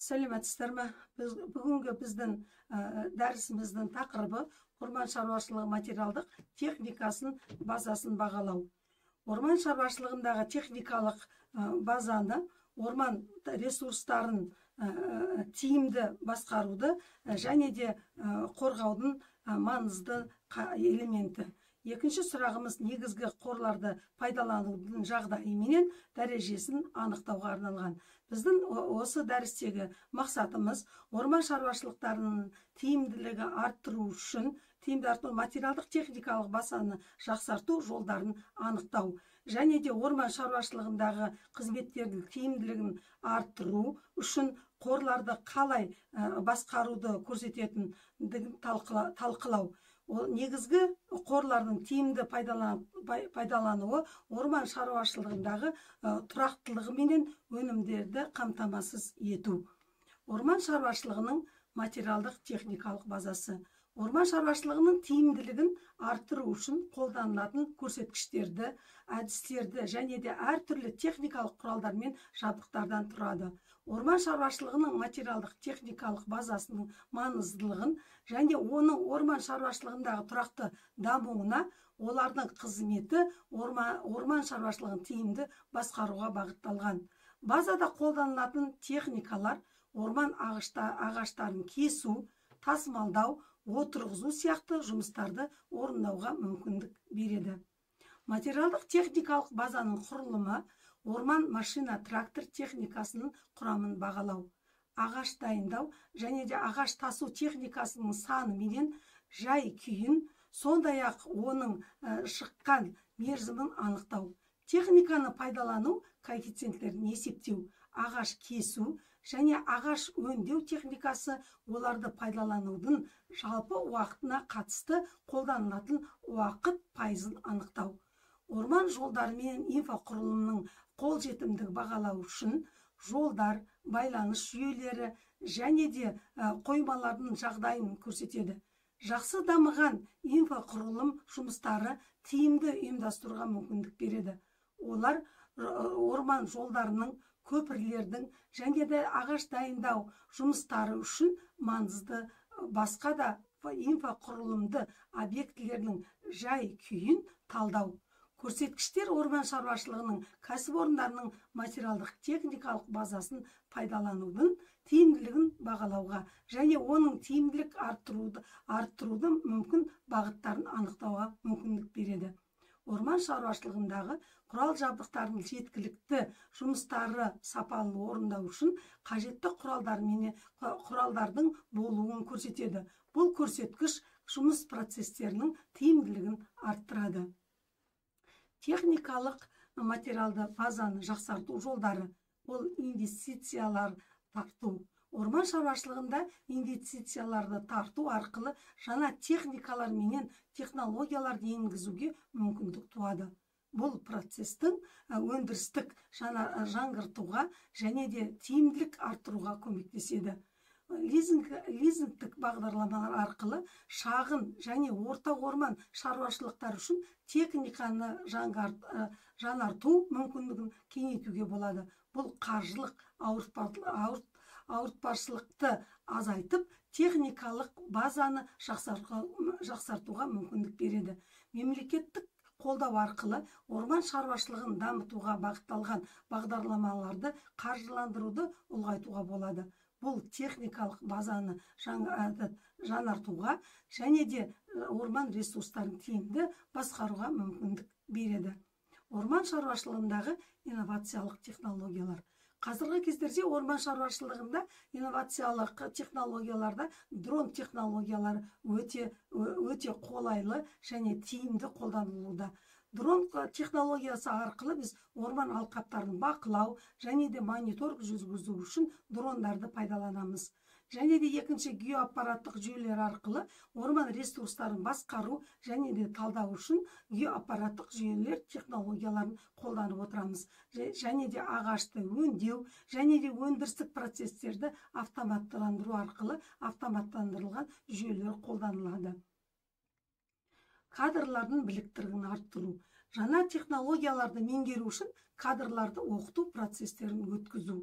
Сәлеметсіздер ме? Бүгінгі біздің дәрісіміздің тақырыбы орман шаруашылығы материалдық техникасын базасын бағалау. Орман шаруашылығындағы техникалық базаны орман ресурстарын тиімді басқаруды және де қорғаудың маңызды элементі. Екінші сұрағымыз негізгі қорларды пайдаланудың жағдайы менен дәрежесін анықтауға арналған. Біздің осы дәрістегі мақсатымыз орман шаруашылықтарының тиімділігі арттыру үшін материалдық техникалық базаны жақсарту жолдарын анықтау және де орман шаруашылығындағы қызметтердің тиімділігін арттыру үшін қорларды қалай басқаруды көрсететіндігін талқылау. Негізгі қорлардың тиімді пайдалануы орман шаруашылығындағы тұрақтылығы менен өнімдерді қамтамасыз ету. Орман шаруашылығының материалдық техникалық базасы. Орман шаруашылығының тиімділігін арттыру үшін қолданылатын көрсеткіштерді, әдістерді және де әртүрлі техникалық құралдар мен жабдықтардан тұрады. Орман шаруашылығының материалдық техникалық базасының маңыздылығын және оның орман шаруашылығындағы тұрақты дамуына олардың қызметі орман шаруашылығын тиімді басқаруға бағытталған. Базада қолданылатын техникалар орман ағаштарын кесу, тасымалдау, отырғызу сияқты жұмыстарды орындауға мүмкіндік береді. Материалдық техникалық базаның құрылымы орман машина трактор техникасының құрамын бағалау, ағаш дайындау және де ағаш тасу техникасының саны менен жай күйін, сондай-ақ оның шыққан мерзімін анықтау, техниканы пайдалану коэффициенттерін есептеу, ағаш кесу және ағаш өңдеу техникасы оларды пайдаланудың жалпы уақытына қатысты қолданылатын уақыт пайызын анықтау. Орман жолдары мен инфрақұрылымның қолжетімділігін бағалау үшін жолдар, байланыс жүйелері және де қоймалардың жағдайын көрсетеді. Жақсы дамыған инфрақұрылым жұмыстары тиімді ұйымдастыруға мүмкіндік береді. Олар орман жолдарының, көпірлердің және де ағаш дайындау жұмыстары үшін маңызды. Басқа да инфрақұрылымды объектілерінің жай күйін талдау. Көрсеткіштер орман шаруашылығының кәсіпорындарының материалдық техникалық базасын пайдаланудың тиімділігін бағалауға және оның тиімділік арттырудың мүмкін бағыттарын анықтауға мүмкіндік береді. Орман шаруашылығындағы құрал жабдықтардың жеткілікті жұмыстары сапалы орындау үшін қажетті құралдардың болуын көрсетеді. Бұл көрсеткіш жұмыс процестерінің тиімділігін арттырады. Техникалық материалды базаны жақсарту жолдары ол инвестициялар тарту. Орман шаруашылығында инвестицияларды тарту арқылы жаңа техникалар менен технологияларды енгізуге мүмкіндік туады. Бұл процестің өндірістік жаңғыртуға және де тиімділік арттыруға көмектеседі. Лизингтік бағдарламалар арқылы шағын және орта орман шаруашылықтар үшін техниканы жаңарту мүмкіндігін кеңейтуге болады. Бұл қаржылық ауыртпашылықты азайтып, техникалық базаны жақсартуға мүмкіндік береді. Мемлекеттік қолдау арқылы орман шаруашылығын дамытуға бағытталған бағдарламаларды қаржыландыруды ұлғайтуға болады. Бұл техникалық базаны жаңартуға және де орман ресурстарын тиімді басқаруға мүмкіндік береді. Орман шаруашылығындағы инновациялық технологиялар. Қазіргі кездерде орман шаруашылығында инновациялық технологияларда дрон технологиялары өте қолайлы және тиімді қолданылуда. Дрон технологиясы арқылы біз орман алқаптарын бақылау және де мониторинг жүргізу үшін дрондарды пайдаланамыз. Және де екінші геоаппараттық жүйелер арқылы орман ресурстарын басқару және де талдау үшін геоаппараттық жүйелер технологияларын қолданып отырамыз. Және де ағашты өңдеу және де өндірістік процестерді автоматтандыру арқылы автоматтандырылған жүйелер қолданылады. Кадрлардың біліктілігін арттыру. Жаңа технологияларды меңгеру үшін кадрларды оқыту процестерін өткізу.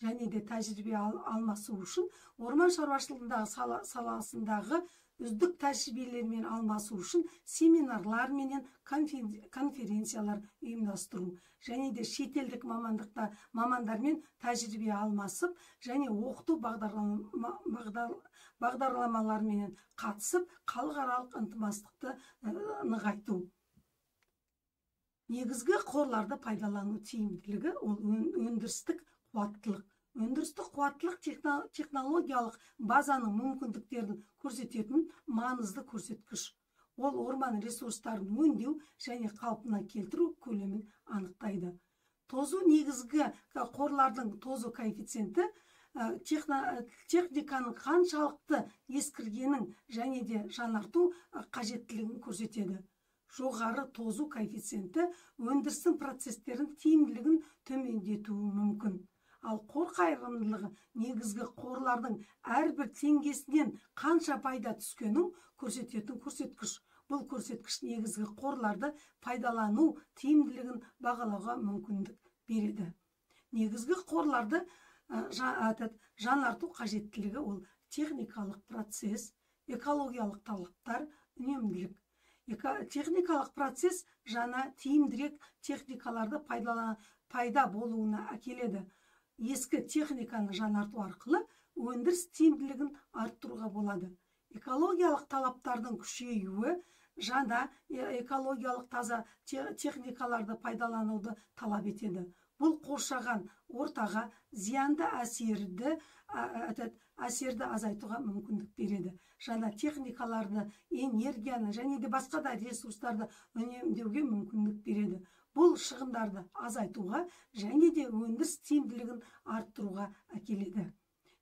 және де тәжірибе алмасу үшін орман шаруашылығындағы саласындағы үздік тәжірибелермен алмасу үшін семинарлар менен конференциялар ұйымдастыру және де шетелдік мамандармен тәжірибе алмасып және оқыту бағдарламаларымен қатысып халықаралық ынтымақтастықты нығайту. Негізгі қорларды пайдалану тиімділігі ол өндірістік қуаттылық. Өндірістік қуаттылық технологиялық базаның мүмкіндіктерін көрсететін маңызды көрсеткіш. Ол орман ресурстарын өңдеу және қалпына келтіру көлемін анықтайды. Тозу негізгі қорлардың тозу коэффициенті техниканың қаншалықты ескіргенін және де жаңарту қажеттілігін көрсетеді. Жоғары тозу коэффициенті өндірістің процестерін тиімділігін төмендетуі мүмкін. Ал қор қайырымдылығы негізгі қорлардың әрбір теңгесінен қанша пайда түскенін көрсететін көрсеткіш. Бұл көрсеткіш негізгі қорларды пайдалану тиімділігін бағалауға мүмкіндік береді. Негізгі қорларды жаңарту қажеттілігі ол техникалық процесс, экологиялық талаптар, үнемділік. Техникалық процесс жаңа тиімдірек техникаларды пайда болуына әкеледі. Ескі техниканы жаңарту арқылы өндіріс тиімділігін арттыруға болады. Экологиялық талаптардың күшеюі жаңа экологиялық таза техникаларды пайдалануды талап етеді. Бұл қоршаған ортаға зиянды әсерді азайтуға мүмкіндік береді. Жаңа техникаларды, энергияны және де басқа да ресурстарды үнемдеуге мүмкіндік береді. Бұл шығындарды азайтуға және де өндіріс тиімділігін арттыруға әкеледі.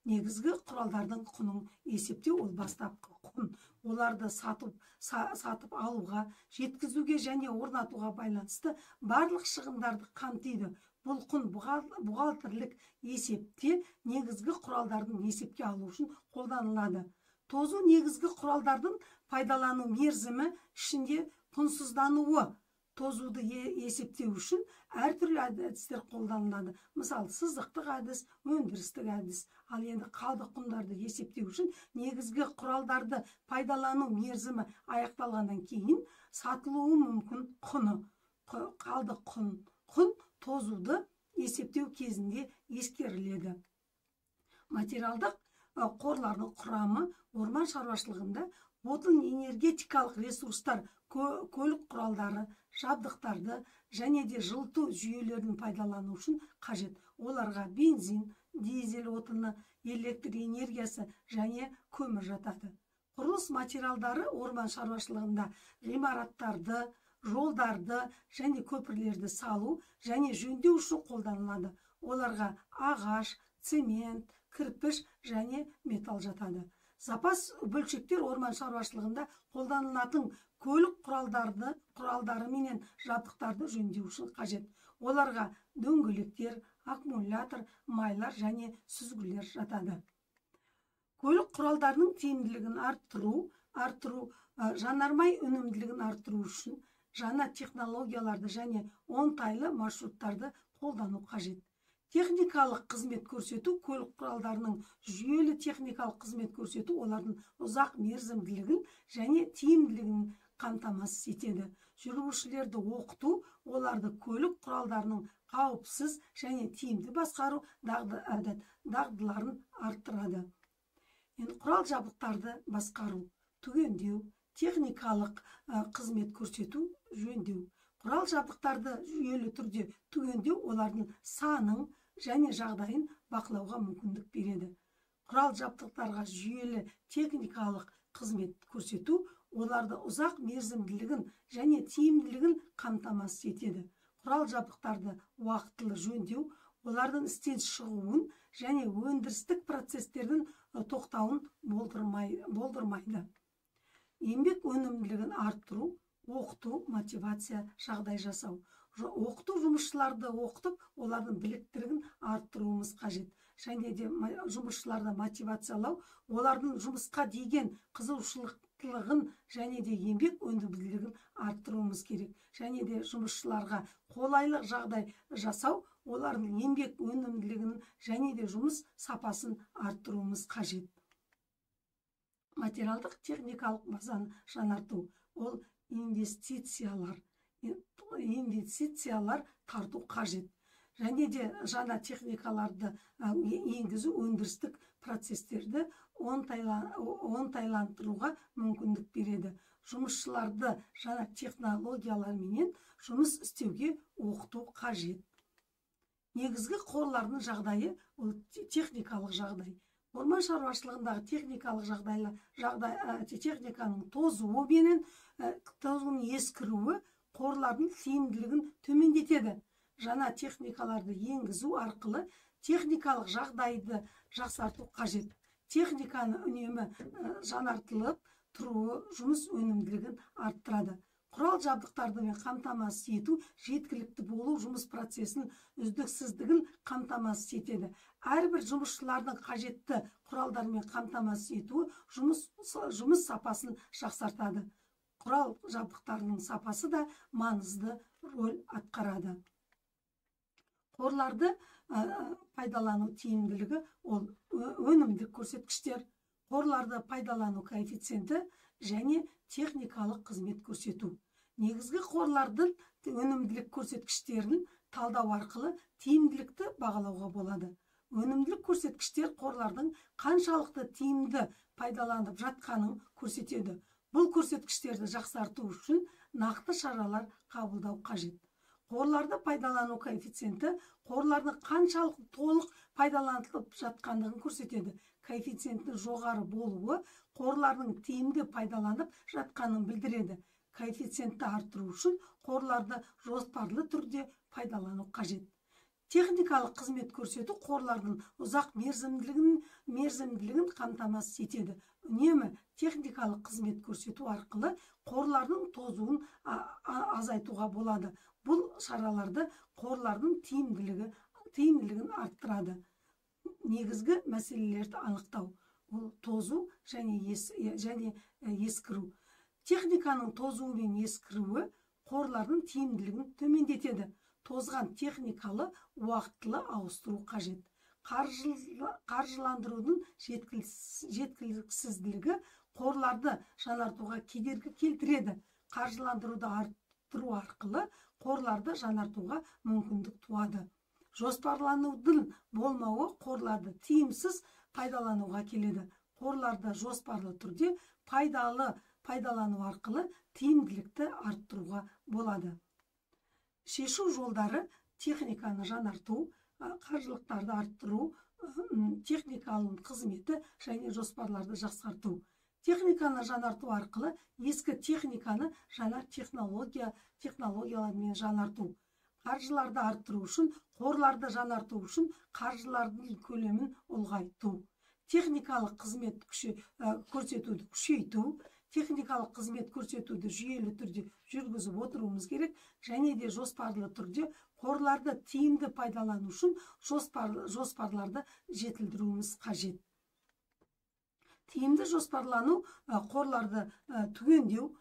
Негізгі құралдардың құнын есептеу ол бастапқы құн. Оларды сатып алуға, жеткізуге және орнатуға байланысты барлық шығындарды қамтиды. Бұл құн бухгалтерлік есепте негізгі құралдардың есепке алу үшін қолданылады. Тозу негізгі құралдардың пайдалану мерзімі ішінде құнсыздануы. Тозуды есептеу үшін әртүрлі әдістер қолданылады. Мысалы, сызықтық әдіс, өндірістік әдіс. Ал енді қалдық құндарды есептеу үшін негізгі құралдарды пайдалану мерзімі аяқталғаннан кейін сатылуы мүмкін құны. Қалдық құн тозуды есептеу кезінде ескеріледі. Материалдық қорлардың құрамы орман шаруашылығында отын энергетикалық ресурстар, көлік құралдары, жабдықтарды және де жылыту жүйелерін пайдалану үшін қажет. Оларға бензин, дизель отыны, электр энергиясы және көмір жатады. Құрылыс материалдары орман шаруашылығында ғимараттарды, жолдарды және көпірлерді салу және жөндеу үшін қолданылады. Оларға ағаш, цемент, кірпіш және металл жатады. Запас бөлшектер орман шаруашылығында қолданылатын көлік құралдары менен жабдықтарды жөндеу үшін қажет. Оларға дөңгелектер, аккумулятор, майлар және сүзгілер жатады. Көлік құралдарының тиімділігін арттыру, жанармай өнімділігін арттыру үшін жаңа технологияларды және оңтайлы маршруттарды қолдану қажет. Техникалық қызмет көрсету, көлік құралдарының жүйелі техникалық қызмет көрсету олардың ұзақ мерзімділігін және тиімділігін қамтамасыз етеді. Жүргізушілерді оқыту, оларды көлік құралдарының қауіпсіз және тиімді басқару дағдыларын арттырады. Құрал жабдықтарды басқару, түгендеу, техникалық қызмет көрсету, жөндеу. Құрал жабдықтарды жүйелі түрде түгендеу олардың санын және жағдайын бақылауға мүмкіндік береді. Құрал жабдықтарға жүйелі техникалық қызмет көрсету оларды ұзақ мерзімділігін және тиімділігін қамтамасыз етеді. Құрал жабдықтарды уақытылы жөндеу олардың істен шығуын және өндірістік процестердің тоқтауын болдырмайды. Еңбек өнімділігін арттыру, оқыту, мотивация, жағдай жасау. Оқыту жұмысшыларды оқытып, олардың біліктілігін арттыруымыз қажет. Және де жұмысшыларды мотивациялау, олардың жұмысқа деген қызығушылығын және де еңбек өнімділігін арттыруымыз керек. Және де жұмысшыларға қолайлы жағдай жасау, олардың еңбек өнімділігін және де жұмыс сапасын арттыруымыз қажет. Материалдық техникалық базаны жаңарту ол инвестициялар тарту қажет. Және де жаңа техникаларды енгізу өндірістік процестерді оңтайландыруға мүмкіндік береді. Жұмысшыларды жаңа технологияларменен жұмыс істеуге оқыту қажет. Негізгі қорлардың жағдайы ол техникалық жағдай. Орман шаруашылығындағы техниканың тозуы менен тозуының ескіруі қорлардың тиімділігін төмендетеді. Жаңа техникаларды енгізу арқылы техникалық жағдайды жақсарту қажет. Техниканы үнемі жаңартылып тұруы жұмыс өнімділігін арттырады. Құрал жабдықтарымен қамтамасыз ету жеткілікті болу жұмыс процесінің үздіксіздігін қамтамасыз етеді. Әрбір жұмысшылардың қажетті құралдармен қамтамасыз етуі жұмыс сапасын жақсартады. Құрал жабдықтарының сапасы да маңызды рөл атқарады. Қорларды пайдалану тиімділігі ол өнімділік көрсеткіштер, қорларды пайдалану коэффициенті және техникалық қызмет көрсету. Негізгі қорлардың өнімділік көрсеткіштерін талдау арқылы тиімділікті бағалауға болады. Өнімділік көрсеткіштер қорлардың қаншалықты тиімді пайдаланып жатқанын көрсетеді. Бұл көрсеткіштерді жақсарту үшін нақты шаралар қабылдау қажет. Қорларды пайдалану коэффициенті қорлардың қаншалықты толық пайдаланылып жатқандығын көрсетеді. Коэффициенттің жоғары болуы қорлардың тиімді пайдаланып жатқанын білдіреді. Коэффициентті арттыру үшін қорларды жоспарлы түрде пайдалану қажет. Техникалық қызмет көрсету қорлардың ұзақ мерзімділігін қамтамасыз етеді. Үнемі техникалық қызмет көрсету арқылы қорлардың тозуын азайтуға болады. Бұл шараларды қорлардың тиімділігін арттырады. Негізгі мәселелерді анықтау. Ол тозу және ескіру. Техниканың тозуы мен ескіруі қорлардың тиімділігін төмендетеді. Тозған техникалы уақытылы ауыстыру қажет. Қаржыландырудың жеткіліксіздігі қорларды жаңартуға кедергі келтіреді. Қаржыландыруды арттыру арқылы қорларды жаңартуға мүмкіндік туады. Жоспарланудың болмауы қорларды тиімсіз пайдалануға келеді. Қорларды жоспарлы түрде пайдалану арқылы тиімділікті арттыруға болады. Шешу жолдары техниканы жаңарту, қаржылықтарды арттыру, техниканың қызметі және жоспарларды жақсарту. Техниканы жаңарту арқылы ескі техниканы жаңа технологиялармен жаңарту. Қаржыларды арттыру үшін, қорларды жаңарту үшін қаржылардың көлемін ұлғайту. Техникалық қызмет көрсетуді күшейту, техникалық қызмет көрсетуді жүйелі түрде жүргізіп отыруымыз керек, және де жоспарлы түрде қорларды тиімді пайдалану үшін жоспарларды жетілдіруіміз қажет. Тиімді жоспарлану қорларды түгендеу,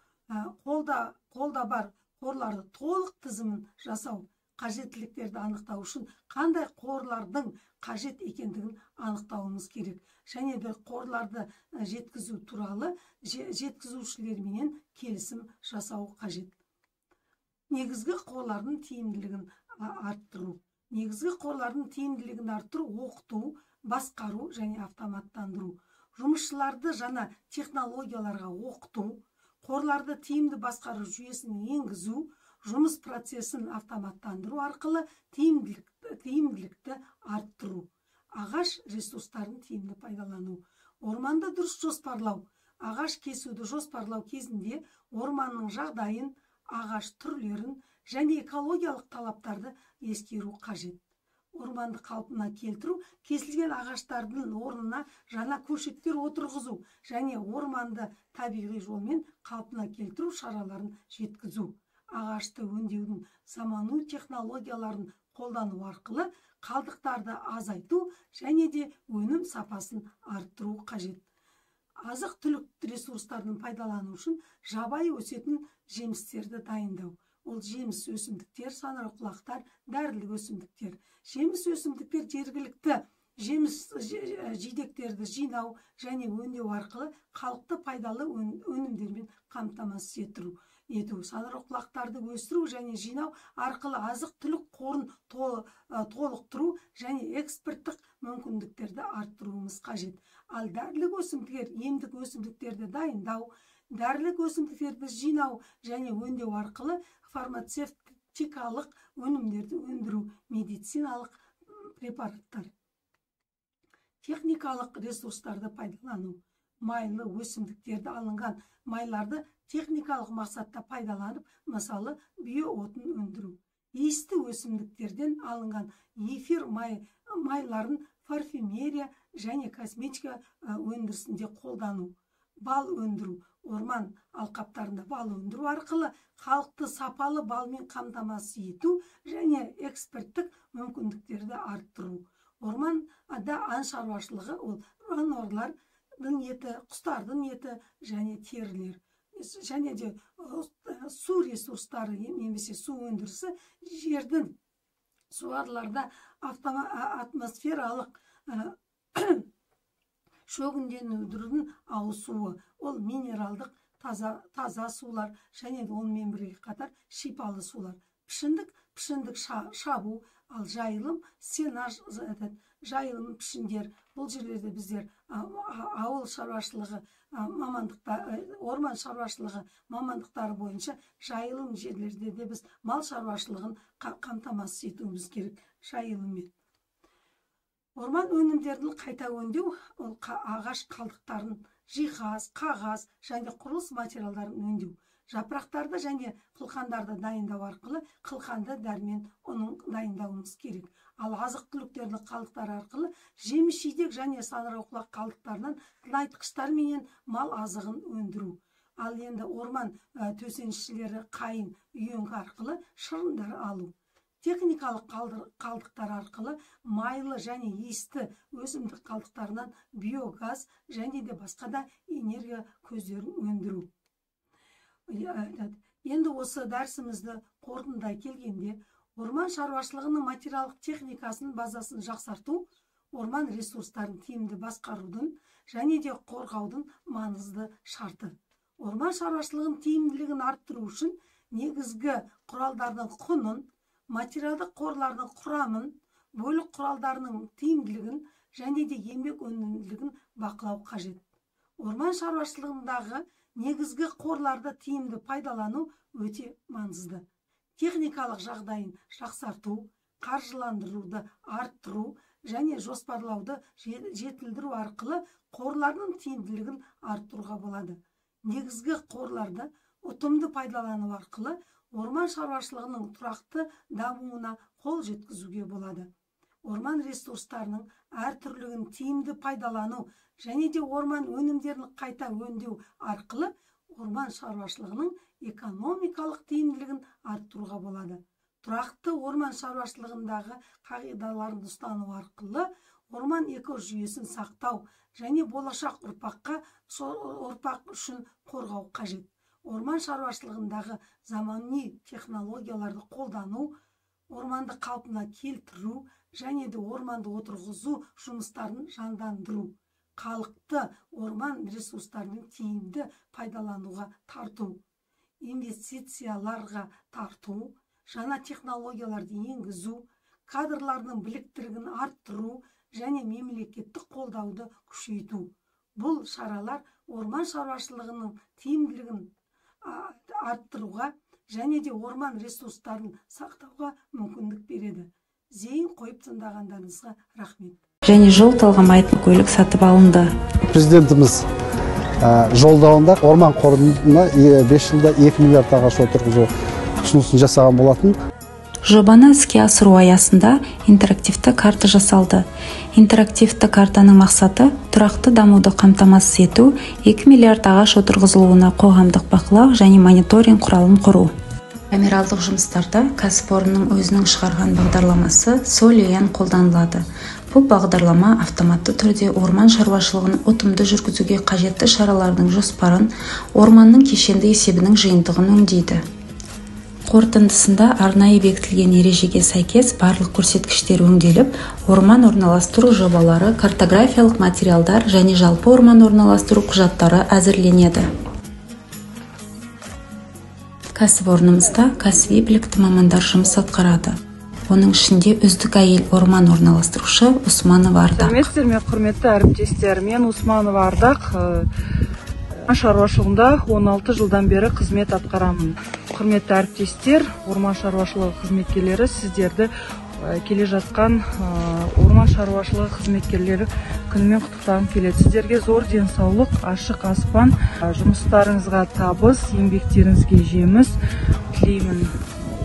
қолда бар қорларды толық тізімін жасау, қажеттіліктерді анықтау үшін қандай қорлардың қажет екендігін анықтауымыз керек. Және де қорларды жеткізу туралы жеткізушілерменен келісім жасау қажет. Негізгі қорлардың тиімділігін арттыру. Негізгі қорлардың тиімділігін арттыру, оқыту, басқару және автоматтандыру. Жұмысшыларды жаңа технологияларға оқыту, қорларды тиімді басқару жүйесін енгізу, жұмыс процесін автоматтандыру арқылы тиімділікті арттыру. Ағаш ресурстарын тиімді пайдалану. Орманды дұрыс жоспарлау. Ағаш кесуді жоспарлау кезінде орманның жағдайын, ағаш түрлерін және экологиялық талаптарды ескеру қажет. Орманды қалпына келтіру, кесілген ағаштардың орнына жаңа көшеттер отырғызу және орманды табиғи жолмен қалпына келтіру шараларын жеткізу. Ағашты өңдеудің заманауи технологияларын қолдану арқылы қалдықтарды азайту және де өнім сапасын арттыру қажет. Азық-түлік ресурстарын пайдалану үшін жабайы өсетін жемістерді дайындау. ол жеміс өсімдіктер, саңырауқұлақтар, дәрілік өсімдіктер. Жеміс өсімдіктер жергілікті жеміс жидектерді жинау және өңдеу арқылы халықты пайдалы өнімдермен қамтамасыз ету. Саңырауқұлақтарды өсіру және жинау арқылы азық-түлік қорын толықтыру және экспорттық мүмкіндіктерді арттыруымыз қажет. Ал дәрілік өсімдіктер, емдік өсімдіктерді дайындау, дәрілік өсімдіктерді жинау және өңдеу арқылы фармацевтикалық өнімдерді өндіру, медициналық препараттар. Техникалық ресурстарды пайдалану. Майлы өсімдіктерді алынған майларды техникалық мақсатта пайдаланып, мысалы биоотын өндіру. Иісті өсімдіктерден алынған эфир майларын парфюмерия және косметика өндірісінде қолдану. Бал өндіру. Орман алқаптарында бал өндіру арқылы халықты сапалы балмен қамтамасыз ету және экспорттық мүмкіндіктерді арттыру. Орманда аң шаруашылығы, ол жануарлардың еті, құстардың еті және терілер. Және де су ресурстары, немесе су өндірісі, жердің суарларда атмосфералық шөгінденудің ауысуы, ол минералдық таза сулар және онымен бірге қатар шипалы сулар. Пішіндік шабу, ал жайылым, сенаж, жайылым пішіндер. Бұл жерлерде біздер ауыл шаруашылығы орман шаруашылығы мамандықтары бойынша жайылым жерлерде де біз мал шаруашылығын қамтамасыз етуіміз керек жайылыммен. Орман өнімдерін қайта өңдеу, ол ағаш қалдықтарын, жиһаз, қағаз және құрылыс материалдарын өңдеу. Жапырақтарды және қылқандарды дайындау арқылы қылқанды дәрмен оның дайындауымыз керек. Ал азық-түліктерді қалдықтар арқылы жеміс-жидек және саңырауқұлақ қалдықтарынан тыңайтқыштар менен мал азығын өндіру. Ал енді орман төсеншілері қайын, үйеңкі арқылы шырындар алу. Техникалық қалдықтар арқылы майлы және иісті өсімдік қалдықтарынан биогаз және де басқа да энергия көздерін өндіру. Енді осы дәрісімізді қорытындай келгенде, орман шаруашылығының материалдық техникасының базасын жақсарту, орман ресурстарын тиімді басқарудың және де қорғаудың маңызды шарты. Орман шаруашылығының тиімділігін арттыру үшін негізгі құралдардың құнын, материалдық қорлардың құрамын, бөлік құралдарының тиімділігін және де еңбек өнімділігін бақылау қажет. Орман шаруашылығындағы негізгі қорларды тиімді пайдалану өте маңызды. Техникалық жағдайын жақсарту, қаржыландыруды арттыру және жоспарлауды жетілдіру арқылы қорлардың тиімділігін арттыруға болады. Негізгі қорларды ұтымды пайдалану арқылы орман шаруашылығының тұрақты дамуына қол жеткізуге болады. Орман ресурстарының әртүрлігін тиімді пайдалану және де орман өнімдерін қайта өңдеу арқылы орман шаруашылығының экономикалық тиімділігін арттыруға болады. Тұрақты орман шаруашылығындағы қағидаларын ұстану арқылы орман экожүйесін сақтау және болашақ ұрпақ үшін қорғау қажет. Орман шаруашылығындағы замани технологияларды қолдану, орманды қалпына келтіру және де орманды отырғызу жұмыстарын жандандыру. Халықты орман ресурстарының тиімді пайдалануға тарту, инвестицияларға тарту, жаңа технологияларды енгізу, кадрлардың біліктілігін арттыру және мемлекеттік қолдауды күшейту. Бұл шаралар орман шаруашылығының тиімділігін арттыруға және де орман ресурстарын сақтауға мүмкіндік береді. Зейін қойып тыңдағандарыңызға рахмет. Және жол талғамайтын көлік сатып алынды. Президентіміз жолдауында орман қорына 5 жылда 2 миллиард ағаш отырғызу ұсынысын жасаған болатын. Жобаны іске асыру аясында интерактивті карта жасалды. Интерактивті картаның мақсаты тұрақты дамуды қамтамасыз ету, 2 миллиард ағаш отырғызылуына қоғамдық бақылау және мониторинг құралын құру. Камералдық жұмыстарда кәсіпорынның өзінің шығарған бағдарламасы Solien қолданылады. Бұл бағдарлама автоматты түрде орман шаруашылығын ұтымды жүргізуге қажетті шаралардың жоспарын, орманның кешенді есебінің жиынтығын өңдейді. Қорытындысында арнайы бекітілген ережеге сәйкес барлық көрсеткіштер өңделіп, орман орналастыру жобалары, картографиялық материалдар және жалпы орман орналастыру құжаттары әзірленеді. Кәсіпорнымызда кәсіби білікті мамандар жұмыс атқарады. Оның ішінде үздік әйел орман орналастырушы Усманова Ардақ. Сәлеметсіздер ме, құрметті әріптестер, мен Усманова Ардақ. Шаруашылығында 16 жылдан бері қызмет атқарамын. Құрметті әріптестер, орман шаруашылығы қызметкерлері, сіздерді келе жатқан орман шаруашылығы қызметкерлері күнімен құттықтағым келеді. Сіздерге зор денсаулық, ашық аспан, жұмыстарыңызға табыс, еңбектеріңізге жеміс тілеймін.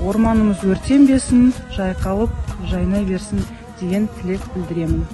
Орманымыз өртенбесін, жайқалып, жайнай берсін деген тілек білдіремін.